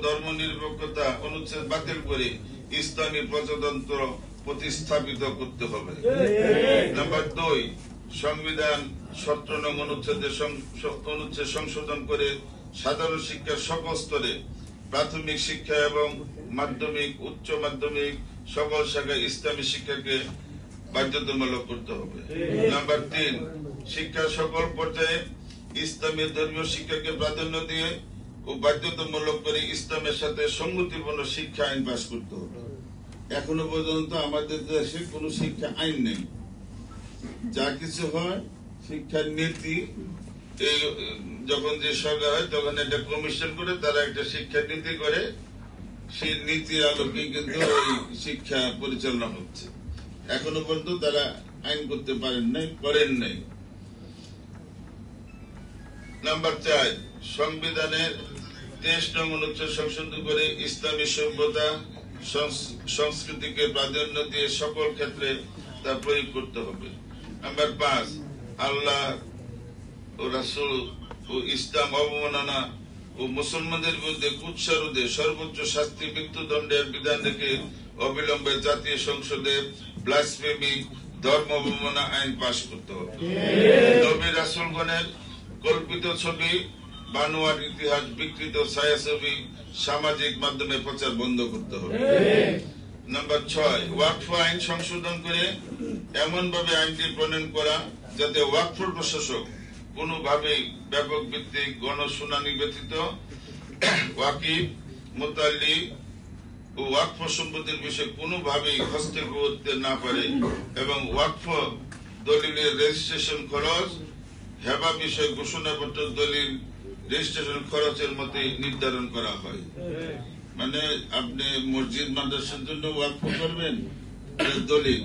ধর্ম নিরপেক্ষতা অনুচ্ছেদ বাতিল করে ইসলামী প্রজাতন্ত্র প্রতিস্থাপিত করতে হবে। নাম্বার 2, সংবিধান 17 নং অনুচ্ছেদ সংশোধন করে সাধারণ শিক্ষার সকল স্তরে প্রাথমিক শিক্ষা এবং মাধ্যমিক, উচ্চ মাধ্যমিক সকল শাখায় ইসলামী শিক্ষাকে বাধ্যতামূলক করতে হবে। নাম্বার 3, শিক্ষার সকল পর্যায়ে ইসলামের ধর্মীয় শিক্ষাকে প্রাধান্য দিয়ে ও বাধ্যতামূলক করে ইসলামের সাথে সংগতিপূর্ণ শিক্ষা আইন পাস করতে হবে। এখনো পর্যন্ত আমাদের দেশে কোন শিক্ষা আইন নেই। যা কিছু হয় শিক্ষার নীতি, যখন যে সরকার হয় তখন একটা কমিশন করে তারা একটা শিক্ষা নীতি করে, সেই নীতির আলোকে কিন্তু ওই শিক্ষা পরিচালনা হচ্ছে। এখনো পর্যন্ত তারা আইন করতে পারেন নাই, করেন নাই। নাম্বার 4, সংবিধানের 23 নং অনুচ্ছেদ সংশোধন করে ইসলামী সভ্যতা সংস্কৃতিকে প্রাধান্য দিয়ে সকল ক্ষেত্রে তা প্রয়োগ করতে হবে। নাম্বার 5, আল্লাহ ও রাসূল ও ইসলাম অবমাননা ও মুসলমানদের বিরুদ্ধে কুৎসারোধে সর্বোচ্চ শাস্তি মৃত্যুদণ্ডের বিধান রেখে অবিলম্বে জাতীয় সংসদে ব্লাসফেমি ধর্ম অবমাননা আইন পাস করতে হবে। নবী রাসূলগণের কল্পিত ছবি, বানোয়াট ইতিহাস, বিকৃত ছায়াছবি সামাজিক মাধ্যমে প্রচার বন্ধ করতে হবে। নাম্বার 6, ওয়াকফ আইন সংশোধন করে এমন ভাবে আইনটি প্রণয়ন করা যাতে ওয়াকফ প্রশাসক কোনোভাবেই ব্যাপক ভিত্তিক গণশুনানি ব্যতীত ওয়াকিফ, মুতাল্লি ও ওয়াকফ সম্পত্তির বিষয়ে কোনোভাবেই হস্তক্ষেপ করতে না পারে এবং ওয়াকফ দলিলের রেজিস্ট্রেশন খরচ, হেবা বিষয় ঘোষণাপত্র দলিল রেজিস্ট্রেশন খরচের মতে নির্ধারণ করা হয়। মানে আপনি মসজিদ মাদ্রাসার জন্য ওয়াকফ করবেন, দলিল,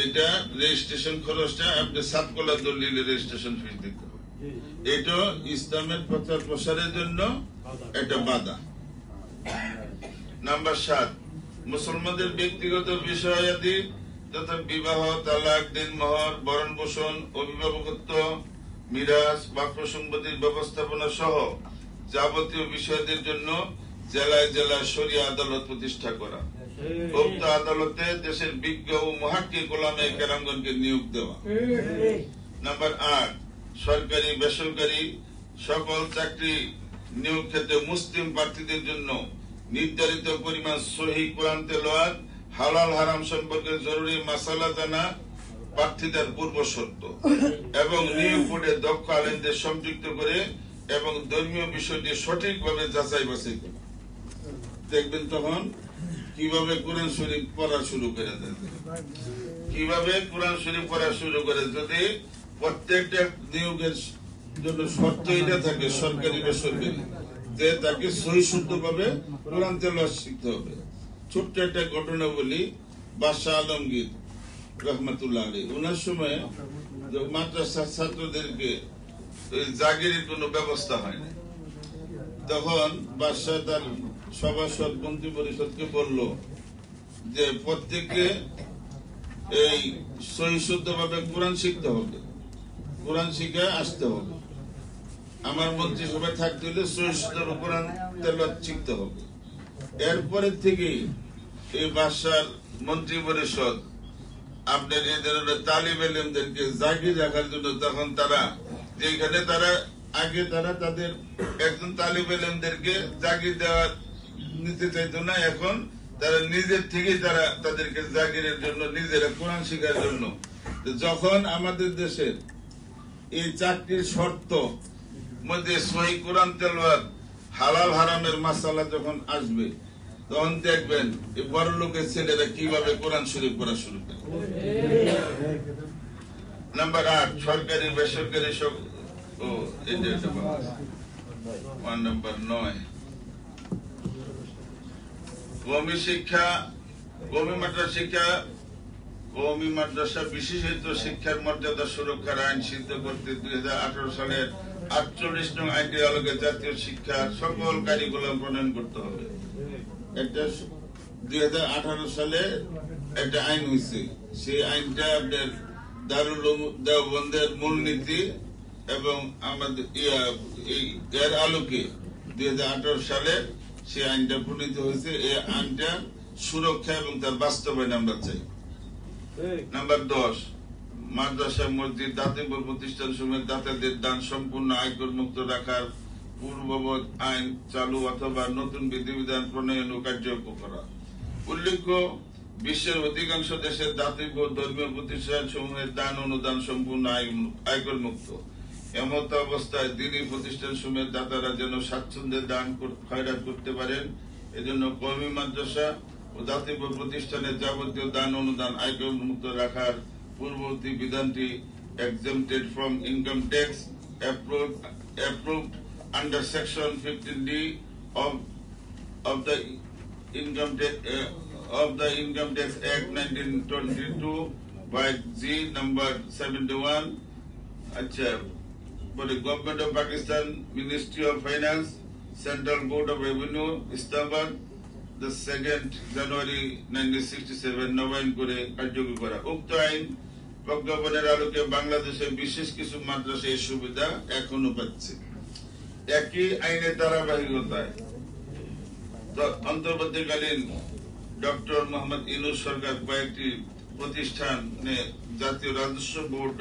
এটা রেজিস্ট্রেশন খরচটা আপনি সাবকলা দলিল রেজিস্ট্রেশন ফি দিতে হবে। এটা ইসলামের প্রচার প্রসারের জন্য একটা বাধা। নাম্বার 7, মুসলমানদের ব্যক্তিগত বিষয়াদি তথা বিবাহ, তালাক, দিনমোহর, ভরণ পোষণ, অভিভাবকত্ব, মিরাস, ওয়াকফ সম্পত্তির ব্যবস্থাপনা সহ যাবতীয় বিষয়দের জন্য জেলায় জেলায় শরিয়া আদালত প্রতিষ্ঠা করা। উক্ত আদালতে দেশের বিজ্ঞ ও মুহাক্কিক উলামায়ে কেরামগণকে নিয়োগ দেওয়া। নাম্বার 8, সরকারি বেসরকারি সকল চাকরি নিয়োগ ক্ষেত্রে মুসলিম প্রার্থীদের জন্য নির্ধারিত পরিমাণ সহিহ কোরআন তেলাওয়াত, হালাল হারাম সম্পর্কে জরুরি মাসালা জানা প্রার্থীদের পূর্ব শর্ত এবং নিয়োগ বোর্ডে দক্ষ আলেমদের সম্পৃক্ত করে এবং ধর্মীয় বিষয়টি সঠিকভাবে যাচাই বাছাই করা। দেখবেন তখন কিভাবে কোরআন শরীফ পড়া শুরু করে দেয়, কিভাবে কোরআন শরীফ পড়া শুরু করে। যদি প্রত্যেকটা নিয়োগের জন্য শর্ত এটা থাকে সরকারি বেসরকারি, যে তাকে সহি শুদ্ধ ভাবে কোরআন তেলাওয়াত শিখতে হবে। ছোট্ট একটা ঘটনা বলি, বাদশাহ আলমগীর রহমতুল্লাহ আলাইহি, ওনার সময় মাদ্রাসার ছাত্রদেরকে জাগিরের কোন ব্যবস্থা হয় না। তখন বাদশাহ তার সভাসদ মন্ত্রী পরিষদকে বলল যে প্রত্যেককে এই সহি শুদ্ধ ভাবে কোরআন শিখতে হবে, কোরআন শিখে আসতে হবে। আমার মন্ত্রিসভায় থাকতে হলে সহি শুদ্ধ কোরআন তেলাওয়াত শিখতে হবে। এরপরে থেকে এই বাদশার মন্ত্রী পরিষদ আপনার এই ধরনের তালিব ইলমদেরকে জাগিয়ে রাখার জন্য, তখন তারা যেখানে তারা আগে তারা তাদের একজন তালিব ইলমদেরকে জাগিয়ে দেওয়ার নিতে চাইতো না, এখন তারা নিজের থেকেই তারা তাদেরকে জাগিরের জন্য, নিজেরা কোরআন শেখার জন্য। যখন আমাদের দেশের এই চাকরির শর্ত মধ্যে সহিহ কোরআন তেলাওয়াত, হালাল হারামের মাসালা যখন আসবে, তখন দেখবেন এই বড় লোকের ছেলেরা কিভাবে কোরআন শরীফ পড়া শুরু করে। নাম্বার 8, সরকারি বেসরকারি সব নাম্বার 9, কওমি শিক্ষা, কওমি মাদ্রাসা বিশেষায়িত শিক্ষার মর্যাদা সুরক্ষার আইন সিদ্ধ করতে 2018 সালের 48 নং আইনের আলোকে জাতীয় শিক্ষার সকল কারিকুলাম প্রণয়ন করতে হবে। একটা 2018 সালে একটা আইন হয়েছে, সেই আইনটা আপনার দারুল দেওবন্দের মূলনীতি এবং আমাদের এর আলোকে 2018 সালে সেই আইনটা প্রণীত হয়েছে। এই আইনটা সুরক্ষা এবং তার বাস্তবায়ন আমরা চাই। নাম্বার 10, মাদ্রাসা, মসজিদ, দাতব্য প্রতিষ্ঠান সমূহের দাতাদের দান সম্পূর্ণ আয়কর মুক্ত রাখার পূর্ববৎ আইন চালু অথবা নতুন বিধিবিধান প্রণয়ন ও কার্যকর করা। উল্লেখ্য, বিশ্বের অধিকাংশ দেশের দাতব্য ধর্মীয় প্রতিষ্ঠান সমূহের দান অনুদান সম্পূর্ণ আয়কর মুক্ত। এমত অবস্থায় দিনী প্রতিষ্ঠান সমূহের দাতারা যেন স্বাচ্ছন্দ্যে দান খয়রাত করতে পারেন, এজন্য কওমি মাদ্রাসা ও দাতব্য প্রতিষ্ঠানের যাবতীয় দান অনুদান আয়কর মুক্ত রাখার পূর্ববর্তী বিধানটি exempted from income tax approved under section 15D of the Income Tax Act 1922 by G number 71. For the Government of Pakistan, Ministry of Finance, Central Board of Revenue, Islamabad, the 2nd January 1967 নবায়ন করে কার্যকর করা। উক্ত আইন প্রজ্ঞাপনের আলোকে বাংলাদেশের বিশেষ কিছু মাদ্রাসা এই সুবিধা এখনো পাচ্ছে। একই আইনের ধারাবাহিকতায় অন্তর্বর্তীকালীন ডক্টর মোহাম্মদ ইউনূস সরকার কয়েকটি প্রতিষ্ঠানে জাতীয় রাজস্ব বোর্ড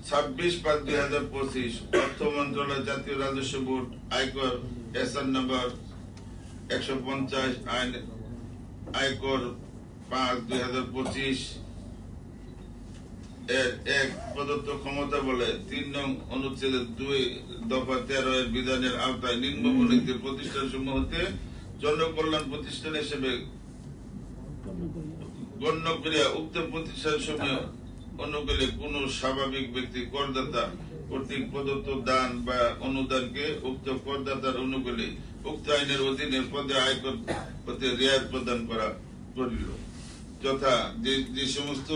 26/5/2025 অর্থ মন্ত্রণালয় জাতীয় রাজস্ব বোর্ড আয়কর এসআর নম্বর 150 আইন আয়কর 5/2025 এর 1 প্রদত্ত ক্ষমতা বলে 3 নং অনুচ্ছেদের 2 দফা 13 এর বিধানের আওতায় নিম্নবর্ণিত প্রতিষ্ঠানসমূহ হতে জনকল্যাণ প্রতিষ্ঠান হিসেবে গণ্য করিয়া উক্ত প্রতিষ্ঠানসমূহ অনুকূলে কোন স্বাভাবিক ব্যক্তি করদাতা কর্তৃক প্রদত্ত দান বা অনুদানকে উক্ত করদাতার অনুকূলে উক্ত আইনের অধীনে পদে আয়কর হতে রেয়াত প্রদান করিল। যথা যে সমস্ত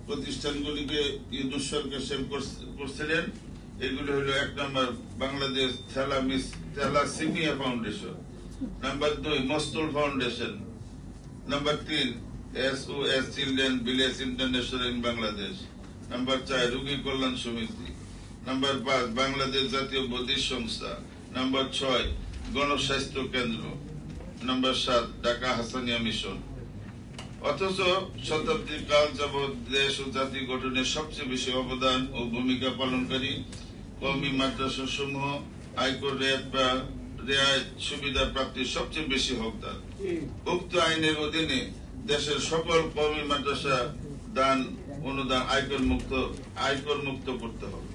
প্রতিষ্ঠানগুলিকে ইউনূস সরকার সেভ করছিলেন, এগুলো হলো 1 number Bangladesh thalassemia foundation, number 2 Mastul foundation, number 3 SOS children village international in Bangladesh, number 4 রোগী কল্যাণ সমিতি, নাম্বার 5 বাংলাদেশ জাতীয় বৌদ্ধিক সংস্থা, নাম্বার 6 গণস্বাস্থ্য কেন্দ্র, নাম্বার 7 ঢাকা হাসানিয়া মিশন। অথচ শতাব্দী কাল যাবৎ দেশ ও জাতি গঠনে সবচেয়ে বেশি অবদান ও ভূমিকা পালনকারী কওমি মাদ্রাসা সমূহ আয়কর রেয়াত সুবিধা প্রাপ্তির সবচেয়ে বেশি হকদার। উক্ত আইনের অধীনে দেশের সকল কওমি মাদ্রাসা দান অনুদান আয়কর মুক্ত করতে হবে।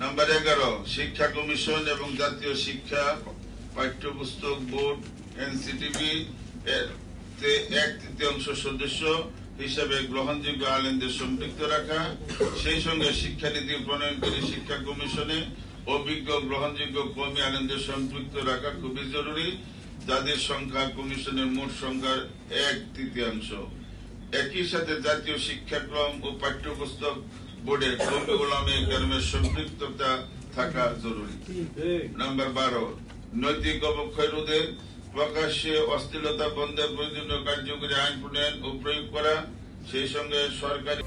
নাম্বার 11 শিক্ষা কমিশন এবং জাতীয় শিক্ষা পাঠ্যপুস্তক বোর্ড NCTB এর 1/3 সদস্য হিসাবে গ্রহণযোগ্য আলেমদের সম্পৃক্ত রাখা, সেই সঙ্গে শিক্ষানীতি প্রণয়নকারী শিক্ষা কমিশনে অভিজ্ঞ গ্রহণযোগ্য কওমি আলেমদের সম্পৃক্ত রাখা খুবই জরুরি, যাদের সংখ্যা কমিশনের মোট সংখ্যার 1/3। একই সাথে জাতীয় শিক্ষাক্রম ও পাঠ্যপুস্তক বোর্ডের কওমি উলামায়ে কেরামের সম্পৃক্ততা থাকা জরুরি। নাম্বার 12 নৈতিক অবক্ষয় রোধে প্রকাশ্যে অশ্লীলতা বন্ধের প্রয়োজনীয় কার্যকরী আইন প্রণয়ন ও প্রয়োগ করা, সেই সঙ্গে সরকারি